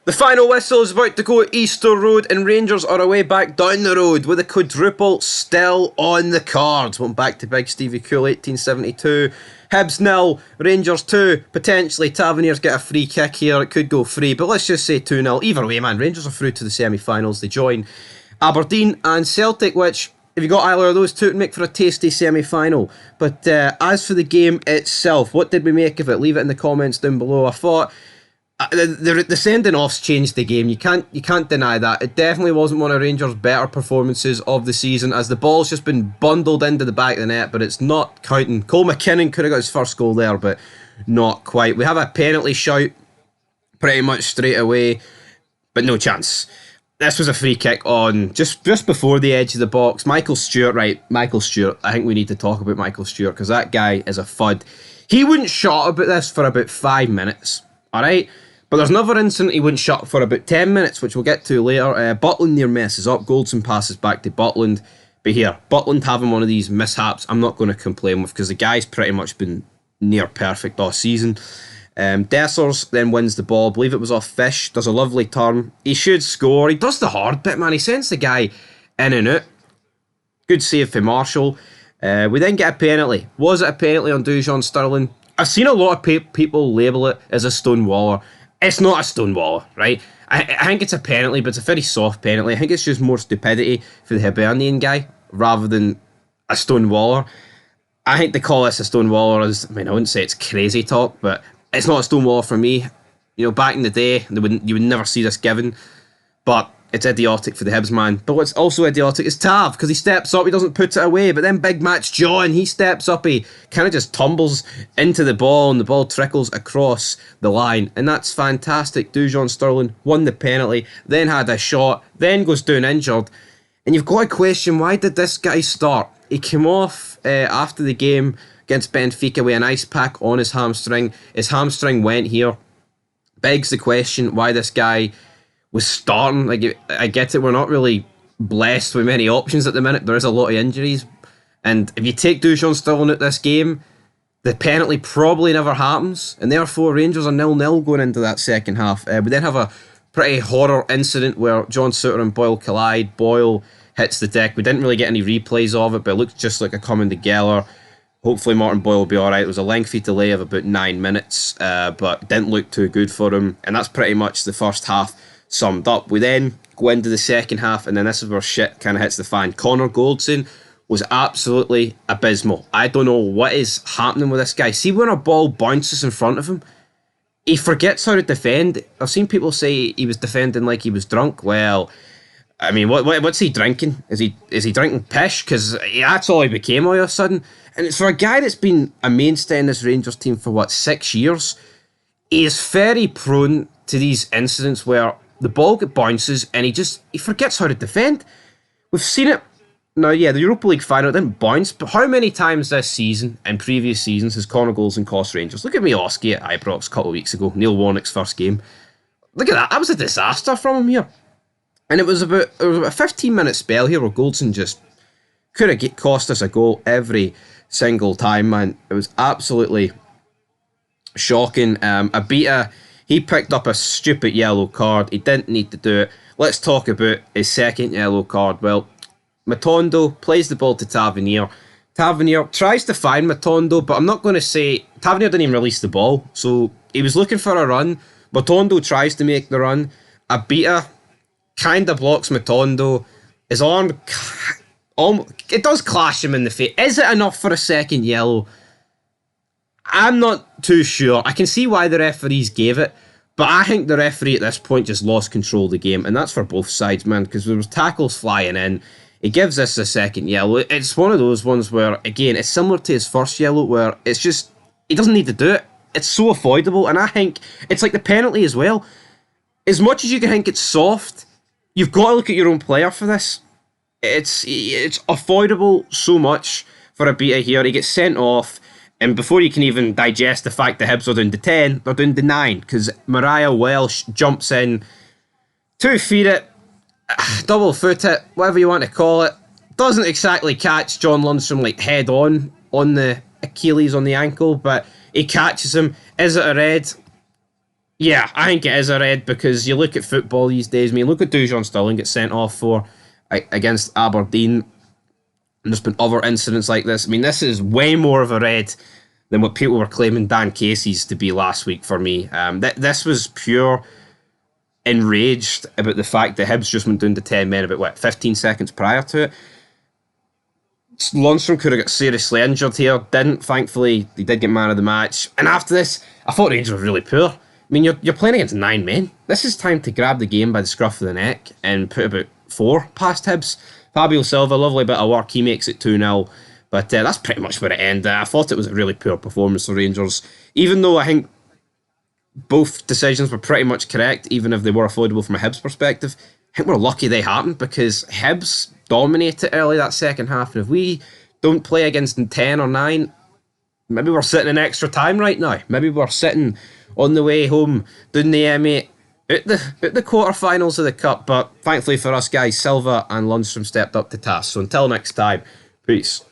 The final whistle is about to go Easter Road, and Rangers are away back down the road with a quadruple still on the cards. Went back to Big Stevie Cool 1872. Hibs 0, Rangers 2. Potentially Taverniers get a free kick here. It could go free, but let's just say 2-0. Either way, man, Rangers are through to the semi-finals. They join Aberdeen and Celtic, which, if you got either of those two, to make for a tasty semi-final. But as for the game itself, what did we make of it? Leave it in the comments down below. I thought the sending offs changed the game. You can't deny that. It definitely wasn't one of Rangers' better performances of the season, as the ball's just been bundled into the back of the net, but it's not counting. Cole McKinnon could have got his first goal there, but not quite. We have a penalty shout pretty much straight away, but no chance. This was a free kick on just before the edge of the box. Michael Stewart, I think we need to talk about Michael Stewart, because that guy is a fud. He wouldn't shut about this for about 5 minutes, alright? But there's another incident he wouldn't shut for about 10 minutes, which we'll get to later. Butland near messes up. Goldson passes back to Butland. But here, Butland having one of these mishaps, I'm not going to complain with, because the guy's pretty much been near perfect all season. Dessers then wins the ball. I believe it was off Fish. Does a lovely turn. He should score. He does the hard bit, man. He sends the guy in and out. Good save for Marshall. We then get a penalty. Was it a penalty on Dujon Sterling? I've seen a lot of people label it as a stonewaller. It's not a stonewaller, right? I think it's a penalty, but it's a very soft penalty. I think it's just more stupidity for the Hibernian guy rather than a stonewaller. I think they call this a stonewaller is, I wouldn't say it's crazy talk, but it's not a stonewaller for me. You know, back in the day, you would never see this given, but it's idiotic for the Hibs man. But what's also idiotic is Tav, because he steps up, he doesn't put it away. But then Big Match John, he steps up, he kind of just tumbles into the ball, and the ball trickles across the line. And that's fantastic. Dujon Sterling won the penalty, then had a shot, then goes down injured. And you've got to question, why did this guy start? He came off after the game against Benfica with an ice pack on his hamstring. His hamstring went here. Begs the question why this guy was starting. Like, I get it, we're not really blessed with many options at the minute. There is a lot of injuries, and if you take Dujon Sterling out this game, the penalty probably never happens, and therefore Rangers are 0-0 going into that second half. We then have a pretty horror incident where John Souttar and Boyle collide. Boyle hits the deck. We didn't really get any replays of it, but it looked just like a coming together. Hopefully Martin Boyle will be alright. It was a lengthy delay of about 9 minutes, but didn't look too good for him, and that's pretty much the first half summed up. We then go into the second half, and then this is where shit kind of hits the fan. Connor Goldson was absolutely abysmal. I don't know what is happening with this guy. See, when a ball bounces in front of him, he forgets how to defend. I've seen people say he was defending like he was drunk. Well, I mean, what's he drinking? Is he drinking pish? Because that's all he became all of a sudden. And it's for a guy that's been a mainstay in this Rangers team for 6 years. He is very prone to these incidents where the ball bounces and he forgets how to defend. We've seen it. Now, yeah, the Europa League final didn't bounce, but how many times this season and previous seasons has Connor Goldson cost Rangers? Look at Miovski at Ibrox a couple of weeks ago, Neil Warnock's first game. Look at that. That was a disaster from him here. And it was about a 15-minute spell here where Goldson just could have cost us a goal every single time, man. It was absolutely shocking. Abita, he picked up a stupid yellow card. He didn't need to do it. Let's talk about his second yellow card. Well, Matondo plays the ball to Tavernier. Tavernier tries to find Matondo, but I'm not going to say... Tavernier didn't even release the ball, so he was looking for a run. Matondo tries to make the run. Abita kind of blocks Matondo. His arm... it does clash him in the face. Is it enough for a second yellow? I'm not too sure. I can see why the referees gave it, but I think the referee at this point just lost control of the game, and that's for both sides, man, because there was tackles flying in. He gives this a second yellow. It's one of those ones where, again, it's similar to his first yellow, where it's just, he doesn't need to do it. It's so avoidable, and I think it's like the penalty as well. As much as you can think it's soft, you've got to look at your own player for this. It's avoidable so much for a beater here. He gets sent off, and before you can even digest the fact that Hibs are down to 10, they're down to 9, because Mariah Welsh jumps in, 2 feet it, double foot it, whatever you want to call it. Doesn't exactly catch John Lundstrom head on the Achilles on the ankle, but he catches him. Is it a red? Yeah, I think it is a red because you look at football these days. I mean, look at Dujon Sterling get sent off for against Aberdeen, and there's been other incidents like this. I mean, this is way more of a red than what people were claiming Dan Casey's to be last week for me. This was pure enraged about the fact that Hibs just went down to 10 men about, 15 seconds prior to it. Lundstrom could have got seriously injured here, didn't. Thankfully, he did get man of the match. And after this, I thought Rangers were really poor. I mean, you're playing against 9 men. This is time to grab the game by the scruff of the neck and put about 4 past Hibs. Fabio Silva, lovely bit of work. He makes it 2-0. But that's pretty much where it ended. I thought it was a really poor performance for Rangers. Even though I think both decisions were pretty much correct, even if they were avoidable from a Hibs perspective, I think we're lucky they happened because Hibs dominated early that second half. And if we don't play against 10 or 9, maybe we're sitting in extra time right now. Maybe we're sitting on the way home doing the M8 at the quarterfinals of the Cup. But thankfully for us guys, Silva and Lundstrom stepped up to task. So until next time, peace.